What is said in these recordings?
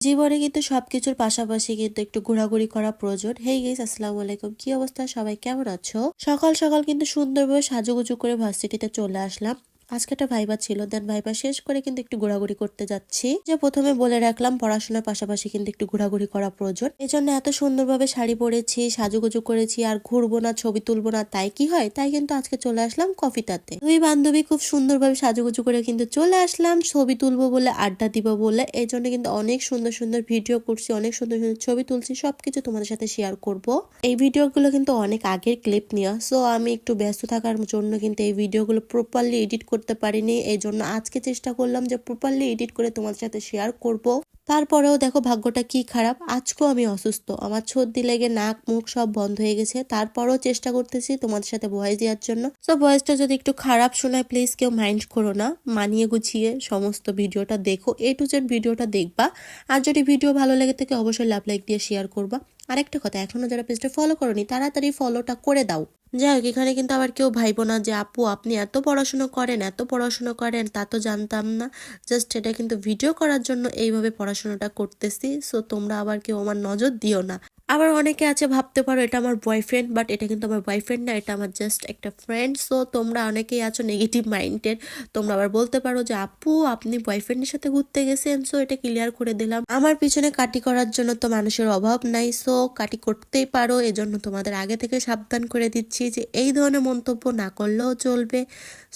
জীবনে কিন্তু সবকিছুর পাশাপাশি কিন্তু একটু ঘোরাঘুরি করা প্রয়োজন। হেই গাইস, আসসালামু আলাইকুম। কি অবস্থা, সবাই কেমন আছো? সকাল সকাল কিন্তু সুন্দরভাবে সাজুগুজু করে ভার্সিটিতে চলে আসলাম। আজকে একটা ভাইবা ছিল, দেন ভাইবা শেষ করে কিন্তু একটু ঘোরাঘুরি করতে যাচ্ছি। যে প্রথমে বলে রাখলাম, পড়াশোনার পাশাপাশি কিন্তু একটু ঘোরাঘুরি করা প্রয়োজন। এজন্য এত সুন্দরভাবে শাড়ি পরেছি, সাজুগুজু করেছি, আর ঘুরবো না, ছবি তুলবো না, তাই কি হয়? তাই কিন্তু আজকে চলে আসলাম কফিটাতে। দুই বান্ধবী খুব সুন্দরভাবে সাজুগুজু করে কিন্তু চলে আসলাম ছবি তুলবো বলে, আড্ডা দিব বলে। এই জন্য কিন্তু অনেক সুন্দর সুন্দর ভিডিও করছি, অনেক সুন্দর সুন্দর ছবি তুলছি, সবকিছু তোমাদের সাথে শেয়ার করব। এই ভিডিওগুলো কিন্তু অনেক আগের ক্লিপ নেওয়া, সো আমি একটু ব্যস্ত থাকার জন্য কিন্তু এই ভিডিওগুলো প্রপারলি এডিট করতে পারিনি। এই জন্য আজকে চেষ্টা করলাম যে প্রপারলি এডিট করে তোমাদের সাথে শেয়ার করব। তারপরেও দেখো ভাগ্যটা কি খারাপ, আজকেও আমি অসুস্থ, আমার সর্দি লেগে নাক মুখ সব বন্ধ হয়ে গেছে। তারপরেও চেষ্টা করতেছি তোমাদের সাথে ভয়েস দেওয়ার জন্য। সো ভয়েসটা যদি একটু খারাপ শোনায় প্লিজ কেউ মাইন্ড করো না, মানিয়ে গুছিয়ে সমস্ত ভিডিওটা দেখো, এ টু জেড ভিডিওটা দেখবা। আর যদি ভিডিও ভালো লেগে থাকে অবশ্যই লাভ লাইক দিয়ে শেয়ার করবা। আরেকটা কথা, এখনো যারা পেজটা ফলো করোনি তাড়াতাড়ি ফলোটা করে দাও। যাই হোক, এখানে কিন্তু আবার কেউ ভাইবো না যে আপু আপনি এত পড়াশোনা করেন, এত পড়াশোনা করেন, তা তো জানতাম না। জাস্ট এটা কিন্তু ভিডিও করার জন্য এইভাবে পড়াশোনাটা করতেছি, সো তোমরা আবার কেউ আমার নজর দিও না। আবার অনেকে আছে ভাবতে পারো এটা আমার বয়ফ্রেন্ড, বাট এটা কিন্তু আমার বয়ফ্রেন্ড না, এটা আমার জাস্ট একটা ফ্রেন্ড। সো তোমরা অনেকেই আছো নেগেটিভ মাইন্ডের, তোমরা আবার বলতে পারো যে আপু আপনি বয়ফ্রেন্ডের সাথে ঘুরতে গেছেন। সো এটা ক্লিয়ার করে দিলাম, আমার পিছনে কাটি করার জন্য তো মানুষের অভাব নাই, সো কাটি করতেই পারো। এজন্য তোমাদের আগে থেকে সাবধান করে দিচ্ছি যে এই ধরনের মন্তব্য না করলেও চলবে।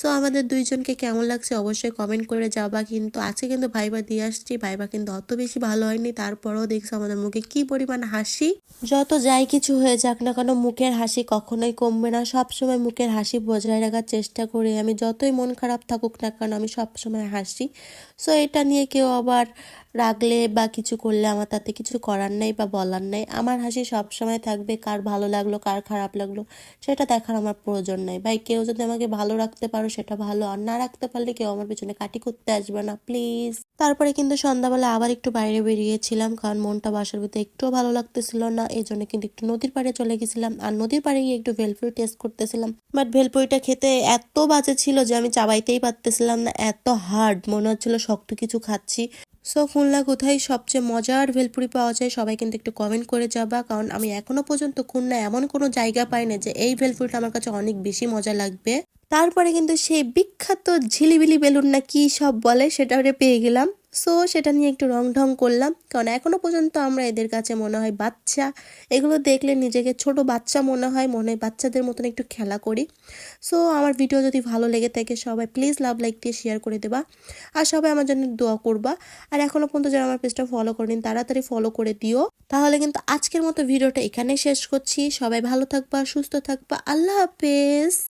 সো আমাদের দুইজনকে কেমন লাগছে অবশ্যই কমেন্ট করে যাবা। কিন্তু আজকে কিন্তু ভাইবা দিয়ে আসছি, ভাইবা কিন্তু অত বেশি ভালো হয়নি, তারপরেও দেখছো আমাদের মুখে কি পরিমাণ হাসি। যত যাই কিছু হয়ে যাক না কেন, মুখের হাসি কখনোই কমবে না, সবসময় মুখের হাসি বজায় রাখার চেষ্টা করি আমি। যতই মন খারাপ থাকুক না কেন আমি সবসময় হাসি। সো এটা নিয়ে কেউ আবার রাগলে বা কিছু করলে আমার তাতে কিছু করার নেই বা বলার নেই। আমার হাসি সবসময় থাকবে, কার ভালো লাগলো কার খারাপ লাগলো সেটা দেখার আমার প্রয়োজন নেই ভাই। কেউ যদি আমাকে ভালো রাখতে পারো সেটা ভালো, আর না রাখতে পারলে কেউ আমার পিছনে কাটি করতে আসবে না প্লিজ। তারপরে কিন্তু সন্ধ্যাবেলা আবার একটু বাইরে বেরিয়েছিলাম, কারণ মনটা বাসার ভিতরে একটুও ভালো লাগতেছিল না। এই জন্য কিন্তু একটু নদীর পাড়ে চলে গেছিলাম, আর নদীর পাড়ে গিয়ে একটু ভেলপুরি টেস্ট করতেছিলাম। বাট ভেলপুরিটা খেতে এত বাজে ছিল যে আমি চাবাইতেই পারতেছিলাম না, এত হার্ড মনে হচ্ছিল শক্ত কিছু খাচ্ছি। সো খুলনা কোথায় সবচেয়ে মজার ভেলপুরি পাওয়া যায় সবাই কিন্তু একটু কমেন্ট করে যাবা, কারণ আমি এখনো পর্যন্ত খুলনা এমন কোনো জায়গা পাই না যে এই ভেলপুরিটা আমার কাছে অনেক বেশি মজা লাগবে। তারপরে কিন্তু সেই বিখ্যাত ঝিলিবিলি বেলুন না কি সব বলে সেটা পেয়ে গেলাম। সো সেটা নিয়ে একটু রং ঢং করলাম, কারণ এখনো পর্যন্ত আমরা এদের কাছে মনে হয় বাচ্চা। এগুলো দেখলে নিজেকে ছোট বাচ্চা মনে হয়, বাচ্চাদের মতন একটু খেলা করি। সো আমার ভিডিও যদি ভালো লেগে থাকে সবাই প্লিজ লাভ লাইক দিয়ে শেয়ার করে দেবা, আর সবাই আমার জন্য দোয়া করবা। আর এখনো পর্যন্ত যারা আমার পেজটা ফলো করেন তাড়াতাড়ি ফলো করে দিও। তাহলে কিন্তু আজকের মতো ভিডিওটা এখানেই শেষ করছি। সবাই ভালো থাকবা, সুস্থ থাকবা, আল্লাহ হাফেজ।